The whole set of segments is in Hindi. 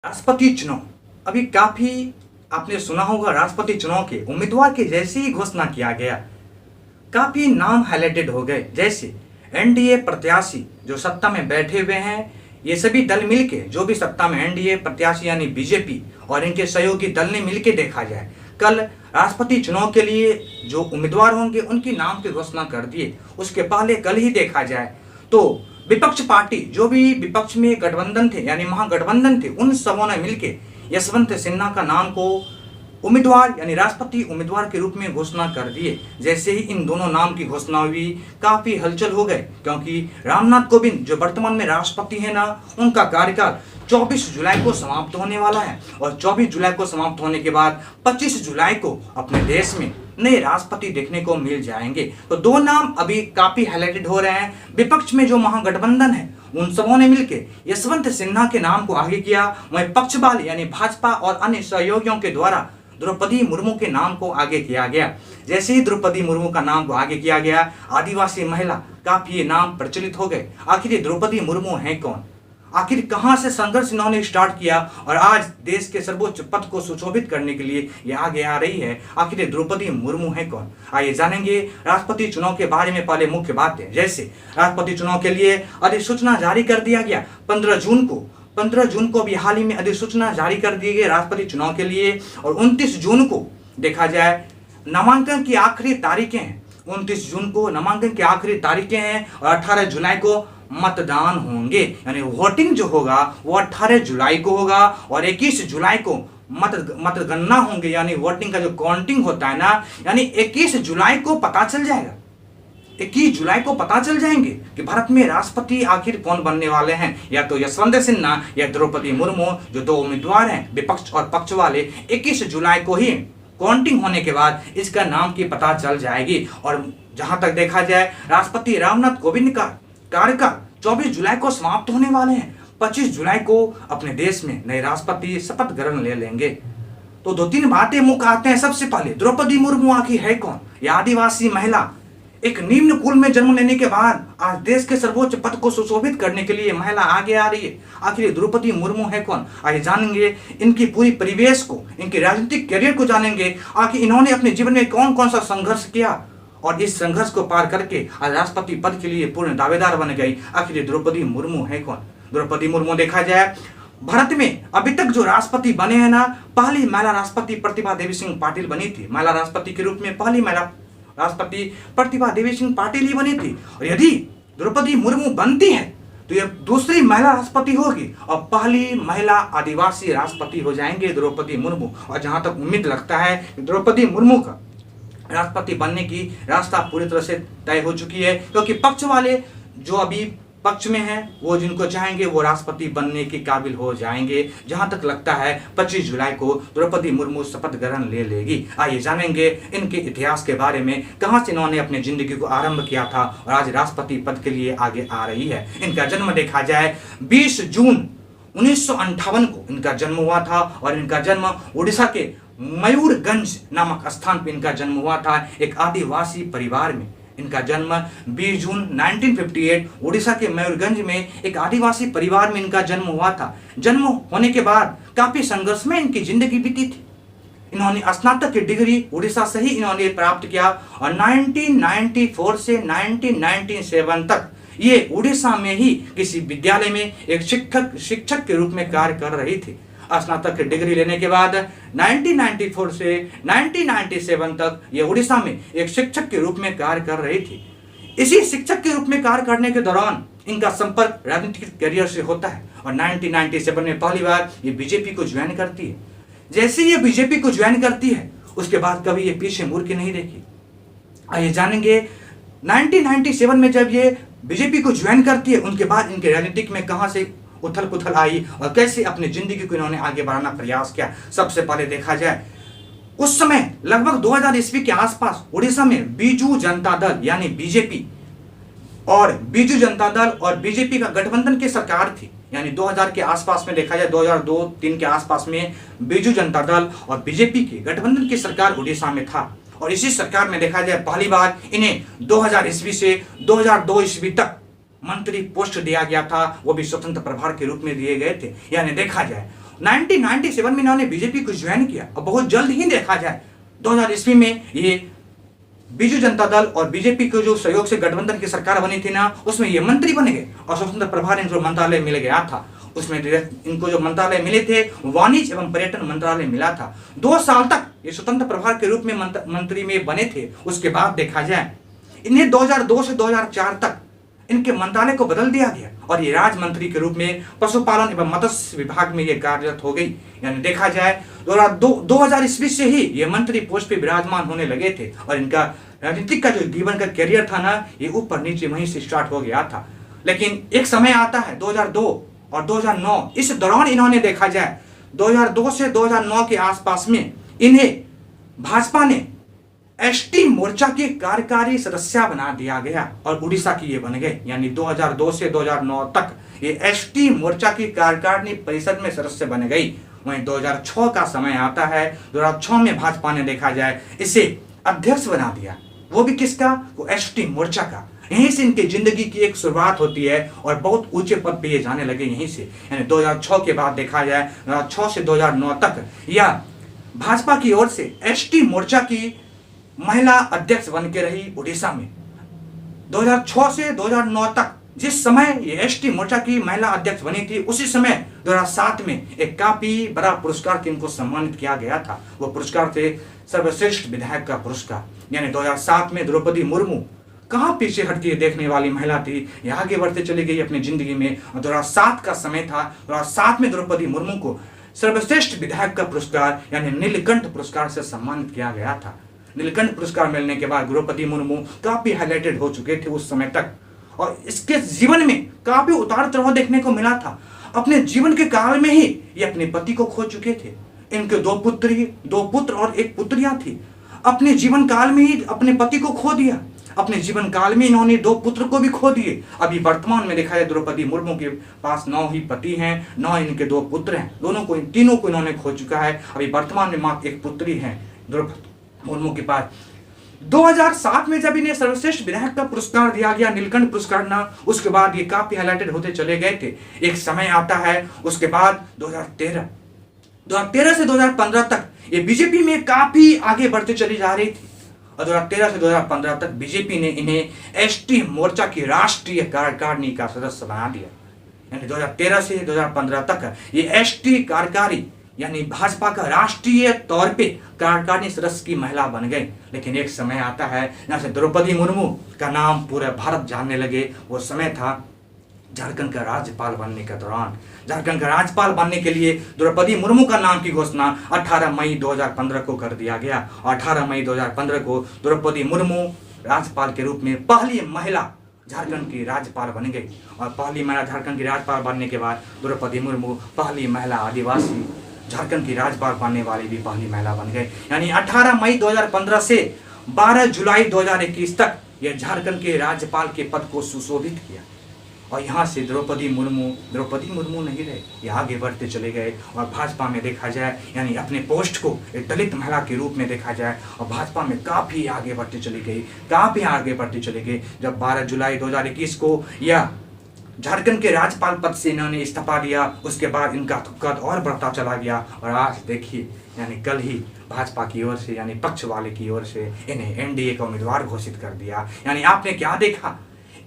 राष्ट्रपति चुनाव अभी काफी आपने सुना होगा। राष्ट्रपति चुनाव के उम्मीदवार की जैसे ही घोषणा किया गया, काफी नाम हाईलाइटेड हो गए। जैसे एनडीए प्रत्याशी जो सत्ता में बैठे हुए हैं, ये सभी दल मिलके, जो भी सत्ता में एनडीए प्रत्याशी यानी बीजेपी और इनके सहयोगी दल ने मिलके, देखा जाए कल राष्ट्रपति चुनाव के लिए जो उम्मीदवार होंगे उनकी नाम की घोषणा कर दिए। उसके पहले कल ही देखा जाए तो विपक्ष पार्टी, जो भी विपक्ष में गठबंधन थे यानी महागठबंधन थे, उन सबों ने मिलके यशवंत सिन्हा का नाम को उम्मीदवार यानी राष्ट्रपति उम्मीदवार के रूप में घोषणा कर दिए। जैसे ही इन दोनों नाम की घोषणा हुई, काफी हलचल हो गए, क्योंकि रामनाथ कोविंद जो वर्तमान में राष्ट्रपति है ना, उनका कार्यकाल 24 जुलाई को समाप्त होने वाला है और 24 जुलाई को समाप्त होने के बाद 25 जुलाई को अपने देश में नए राष्ट्रपति देखने को मिल जाएंगे। तो दो नाम अभी काफी हाईलाइटेड हो रहे हैं। विपक्ष में जो महागठबंधन है उन सबों ने मिलकर यशवंत सिन्हा के नाम को आगे किया, वहीं पक्ष वाले यानी भाजपा और अन्य सहयोगियों के द्वारा द्रौपदी मुर्मू के नाम को आगे किया गया। जैसे ही द्रौपदी मुर्मू का नाम को आगे किया गया, आदिवासी महिला, काफी ये नाम प्रचलित हो गए। आखिर ये द्रौपदी मुर्मू है कौन, आखिर कहां से संघर्ष इन्होंने स्टार्ट किया और आज देश के सर्वोच्च पद को सुशोभित करने के लिए ये आगे आ रही है। आखिर द्रौपदी मुर्मू है कौन, आइए जानेंगे राष्ट्रपति चुनाव के बारे में। पहले मुख्य बातें, जैसे राष्ट्रपति चुनाव के लिए अधिसूचना जारी कर दिया गया 15 जून को। 15 जून को भी हाल ही में अधिसूचना जारी कर दी गई राष्ट्रपति चुनाव के लिए और 29 जून को देखा जाए नामांकन की आखिरी तारीखें हैं। 29 जून को नामांकन की आखिरी तारीखें हैं और 18 जुलाई को मतदान होंगे, यानी वोटिंग जो होगा वो 18 जुलाई को होगा और 21 जुलाई को मतगणना होंगे, यानी वोटिंग का जो काउंटिंग होता है ना, यानी 21 जुलाई को पता चल जाएगा। 21 जुलाई को पता चल जाएंगे कि भारत में राष्ट्रपति आखिर कौन बनने वाले हैं, या तो यशवंत सिन्हा या द्रौपदी मुर्मू, जो दो उम्मीदवार हैं विपक्ष और पक्ष वाले। 21 जुलाई को ही काउंटिंग होने के बाद इसका नाम की पता चल जाएगी। और जहां तक देखा जाए राष्ट्रपति रामनाथ कोविंद का कार्यकाल 24 जुलाई को समाप्त होने वाले हैं। 25 जुलाई को अपने देश में नए राष्ट्रपति शपथ ग्रहण ले लेंगे। तो दो तीन बातें मुख्य आते हैं। सबसे पहले द्रौपदी मुर्मू आखिर है कौन, यह आदिवासी महिला, एक निम्न कुल में जन्म लेने के बाद आज देश के सर्वोच्च पद को सुशोभित करने के लिए महिला आगे आ रही है। आखिर द्रौपदी मुर्मू है कौन, आइए जानेंगे इनकी पूरी परिवेश को, इनके राजनीतिक करियर को जानेंगे। आखिर इन्होंने अपने जीवन में कौन कौन सा संघर्ष किया और इस संघर्ष को पार करके आज राष्ट्रपति पद के लिए पूर्ण दावेदार बन गई। आखिर द्रौपदी मुर्मू है कौन। द्रौपदी मुर्मू देखा जाए भारत में अभी तक जो राष्ट्रपति बने हैं ना, पहली महिला राष्ट्रपति प्रतिभा देवी सिंह पाटिल बनी थी। महिला राष्ट्रपति के रूप में पहली महिला राष्ट्रपति प्रतिभा देवी सिंह पाटिल ही बनी थी। और यदि द्रौपदी मुर्मू बनती है तो यह दूसरी महिला राष्ट्रपति होगी और पहली महिला आदिवासी राष्ट्रपति हो जाएंगे द्रौपदी मुर्मू। और जहां तक उम्मीद लगता है द्रौपदी मुर्मू का राष्ट्रपति बनने की रास्ता पूरी तरह से तय हो चुकी है, क्योंकि पक्ष वाले जो अभी पक्ष में हैं वो जिनको चाहेंगे वो राष्ट्रपति बनने के काबिल हो जाएंगे। जहां तक लगता है 25 जुलाई को द्रौपदी मुर्मू शपथ ग्रहण ले लेगी। आइए जानेंगे इनके इतिहास के बारे में, कहां से इन्होंने अपनी जिंदगी को आरंभ किया था और आज राष्ट्रपति पद के लिए आगे आ रही है। इनका जन्म देखा जाए 20 जून 1958 को इनका जन्म हुआ था और इनका जन्म उड़ीसा के मयूरगंज नामक स्थान पर इनका जन्म हुआ था। एक आदिवासी परिवार में इनका जन्म 20 जून 1958 उड़ीसा के मयूरगंज में एक आदिवासी परिवार में इनका जन्म हुआ था। जन्म होने के बाद काफी संघर्ष में इनकी जिंदगी बीती थी। इन्होंने स्नातक की डिग्री उड़ीसा से ही इन्होंने प्राप्त किया और 1994 से 1997 तक ये उड़ीसा में ही किसी विद्यालय में एक शिक्षक के रूप में कार्य कर रही थी। स्नातक की डिग्री लेने के बाद 1994 से 1997 तक ये उड़ीसा में एक शिक्षक के रूप में कार्य कर रही थी। इसी शिक्षक के रूप में कार्य करने के दौरान इनका संपर्क राजनीतिक करियर से होता है और 1997 में पहली बार ये बीजेपी को ज्वाइन करती है। जैसे ये बीजेपी को ज्वाइन करती है उसके बाद कभी ये पीछे मुड़ के नहीं देखी। आइए जानेंगे 1997 में जब ये बीजेपी को ज्वाइन करती है उनके बाद इनके राजनीतिक में कहां से उथल पुथल आई और कैसे अपनी जिंदगी को इन्होंने आगे बढ़ाना प्रयास किया। सबसे पहले देखा जाए उस समय लगभग 2000 ईस्वी के आसपास उड़ीसा में बीजू जनता दल यानी बीजेपी और बीजू जनता दल और बीजेपी का गठबंधन की सरकार थी। यानी 2000 के आसपास में देखा जाए 2002-3 के आसपास में बीजू जनता दल और बीजेपी की गठबंधन की सरकार उड़ीसा में था। और इसी सरकार में देखा जाए पहली बार इन्हें 2000 ईस्वी से 2002 ईस्वी तक मंत्री पोस्ट दिया गया था, वो भी स्वतंत्र प्रभार के रूप में दिए गए थे। यानी देखा जाए 1997 में इन्होंने बीजेपी को ज्वाइन किया और बहुत जल्द ही देखा जाए 2000 ईस्वी में ये बीजू जनता दल और बीजेपी के जो सहयोग से गठबंधन की सरकार बनी थी ना, उसमें ये मंत्री बने गए और स्वतंत्र प्रभार इनको मंत्रालय मिल गया था। उसमें इनको जो मंत्रालय मिले थे वाणिज्य एवं पर्यटन मंत्रालय मिला था। 2 साल तक ये स्वतंत्र प्रभार के रूप में मंत्री में बने थे। उसके बाद देखा जाए इन्हें 2002 से 2004 तक इनके मंत्रालय को बदल दिया गया और ये राज्य मंत्री के रूप में पशुपालन एवं मत्स्य विभाग में ये कार्यरत हो गई। यानी देखा जाए 2000 ईस्वी से ही ये मंत्री पोस्ट पे विराजमान होने लगे थे और इनका राजनीतिक का जो जीवन का करियर था ना, ये ऊपर नीचे वहीं से स्टार्ट हो गया था। लेकिन एक समय आता है 2002 और 2009, इस दौरान इन्होंने देखा जाए 2002 से 2009 के आसपास में इन्हें भाजपा ने एसटी मोर्चा के कार्यकारी सदस्य बना दिया गया और उड़ीसा की ये बन गए। यानी 2002 से 2009 तक ये एसटी मोर्चा की कार्यकारिणी परिषद में सदस्य बन गई। वहीं 2006 का समय आता है, 2006 में भाजपा ने देखा जाए इसे अध्यक्ष बना दिया। वो भी किसका? वो एसटी मोर्चा का। यहीं से इनकी जिंदगी की एक शुरुआत होती है और बहुत ऊंचे पद पे ये जाने लगे यहीं से। यानी 2006 के बाद देखा जाए 2006 से 2009 तक या भाजपा की ओर से एसटी मोर्चा की महिला अध्यक्ष बन के रही उड़ीसा में। 2006 से 2009 तक जिस समय ये एसटी मोर्चा की महिला अध्यक्ष बनी थी, उसी समय 2007 में एक काफी बड़ा पुरस्कार के इनको सम्मानित किया गया था। वो पुरस्कार थे सर्वश्रेष्ठ विधायक का पुरस्कार। यानी 2007 में द्रौपदी मुर्मू कहाँ पीछे हटके देखने वाली महिला थी, ये आगे बढ़ते चली गई अपनी जिंदगी में। 2007 का समय था, 2007 में द्रौपदी मुर्मू को सर्वश्रेष्ठ विधायक का पुरस्कार यानी नीलकंठ पुरस्कार से सम्मानित किया गया था। नीलकंठ पुरस्कार मिलने के बाद द्रौपदी मुर्मू काफी हाईलाइटेड हो चुके थे उस समय तक और इसके जीवन में काफी उतार चढ़ाव देखने को मिला था। अपने जीवन के काल में ही ये अपने पति को खो चुके थे। इनके 2 पुत्र और 1 पुत्रियां थी। अपने जीवन काल में ही अपने पति को खो दिया। अपने जीवन काल में इन्होंने 2 पुत्र को भी खो दिए। अभी वर्तमान में देखा जाए द्रौपदी मुर्मू के पास 9 ही पति हैं, 9 इनके 2 पुत्र हैं। तीनों को इन्होंने खो चुका है। अभी वर्तमान में मात्र 1 पुत्री है द्रौपदी मुर्मू के पास। 2007 में जब इन्हें सर्वश्रेष्ठ विधायक का पुरस्कार दिया गया, नीलकंठ पुरस्कार ना, उसके बाद ये काफी हाईलाइटेड होते चले गए थे। एक समय आता है उसके बाद 2013 से 2015 तक ये बीजेपी में काफी आगे बढ़ते चली जा रही थी और 2013 से 2015 तक बीजेपी ने इन्हें एसटी मोर्चा की राष्ट्रीय कार्यकारिणी का सदस्य बना दिया। यानी 2013 से 2015 तक ये एसटी कार्यकारी यानी भाजपा का राष्ट्रीय तौर पे कार्यकारिणी सदस्य की महिला बन गई। लेकिन एक समय आता है जहां से द्रौपदी मुर्मू का नाम पूरे भारत जानने लगे। वो समय था झारखंड का राज्यपाल बनने के दौरान। झारखंड का राज्यपाल बनने के लिए द्रौपदी मुर्मू का नाम की घोषणा 18 मई 2015 को कर दिया गया और 18 मई 2015 को द्रौपदी मुर्मू राज्यपाल के रूप में पहली महिला झारखंड की राज्यपाल बन गई। और पहली महिला झारखंड की राज्यपाल बनने के बाद द्रौपदी मुर्मू पहली महिला आदिवासी झारखंड की राज्यपाल बनने वाली भी पहली महिला बन गए। यानी 18 मई 2015 से 12 जुलाई 2021 तक यह झारखंड के राज्यपाल के पद को सुशोभित किया और यहाँ से द्रौपदी मुर्मू नहीं रहे, ये आगे बढ़ते चले गए और भाजपा में देखा जाए यानी अपने पोस्ट को एक दलित महिला के रूप में देखा जाए और भाजपा में काफ़ी आगे बढ़ते चले गए। जब 12 जुलाई 2021 को यह झारखंड के राज्यपाल पद से इन्होंने इस्तीफा दिया, उसके बाद इनका कद और बढ़ता चला गया और आज देखिए यानी कल ही भाजपा की ओर से यानी पक्ष वाले की ओर से इन्हें एनडीए का उम्मीदवार घोषित कर दिया। यानी आपने क्या देखा,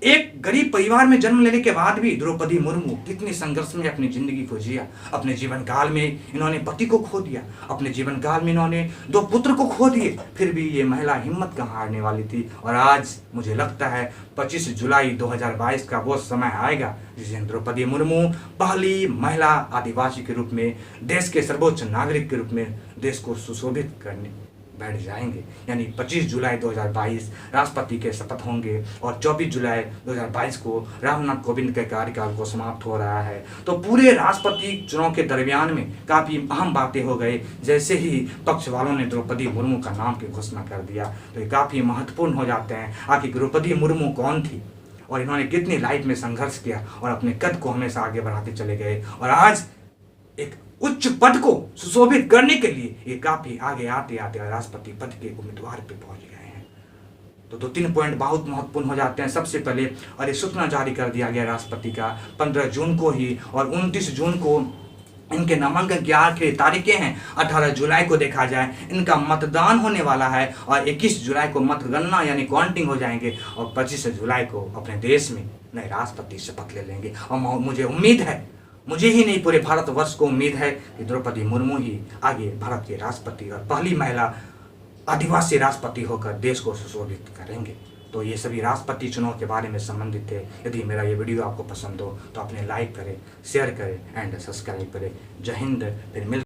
एक गरीब परिवार में जन्म लेने के बाद भी द्रौपदी मुर्मू कितनी संघर्ष में अपनी जिंदगी को जिया। अपने जीवन काल में इन्होंने पति को खो दिया, अपने जीवन काल में इन्होंने 2 पुत्र को खो दिए, फिर भी ये महिला हिम्मत कहाँ हारने वाली थी। और आज मुझे लगता है 25 जुलाई 2022 का वो समय आएगा जिस दिन द्रौपदी मुर्मू पहली महिला आदिवासी के रूप में देश के सर्वोच्च नागरिक के रूप में देश को सुशोभित करने बैठ जाएंगे। यानी 25 जुलाई 2022 राष्ट्रपति के शपथ होंगे और 24 जुलाई 2022 को रामनाथ कोविंद के कार्यकाल को समाप्त हो रहा है। तो पूरे राष्ट्रपति चुनाव के दरमियान में काफ़ी अहम बातें हो गई। जैसे ही पक्ष वालों ने द्रौपदी मुर्मू का नाम की घोषणा कर दिया तो ये काफ़ी महत्वपूर्ण हो जाते हैं। आखिर द्रौपदी मुर्मू कौन थी और इन्होंने कितनी लाइफ में संघर्ष किया और अपने कद को हमेशा आगे बढ़ाते चले गए और आज एक उच्च पद को सुशोभित करने के लिए ये काफी आगे आते आते राष्ट्रपति पद के उम्मीदवार पे पहुंच गए हैं। तो 2-3 पॉइंट बहुत महत्वपूर्ण हो जाते हैं। सबसे पहले अधिसूचना जारी कर दिया गया राष्ट्रपति का 15 जून को ही और 29 जून को इनके नामांकन की आखिरी तारीखें हैं 18 जुलाई को देखा जाए, इनका मतदान होने वाला है और 21 जुलाई को मतगणना यानी काउंटिंग हो जाएंगे और 25 जुलाई को अपने देश में नए राष्ट्रपति शपथ ले लेंगे। और मुझे उम्मीद है, मुझे ही नहीं पूरे भारतवर्ष को उम्मीद है कि द्रौपदी मुर्मू ही आगे भारत के राष्ट्रपति और पहली महिला आदिवासी राष्ट्रपति होकर देश को सुशोभित करेंगे। तो ये सभी राष्ट्रपति चुनाव के बारे में संबंधित थे। यदि मेरा ये वीडियो आपको पसंद हो तो अपने लाइक करें, शेयर करें एंड सब्सक्राइब करें। जय हिंद। फिर मिल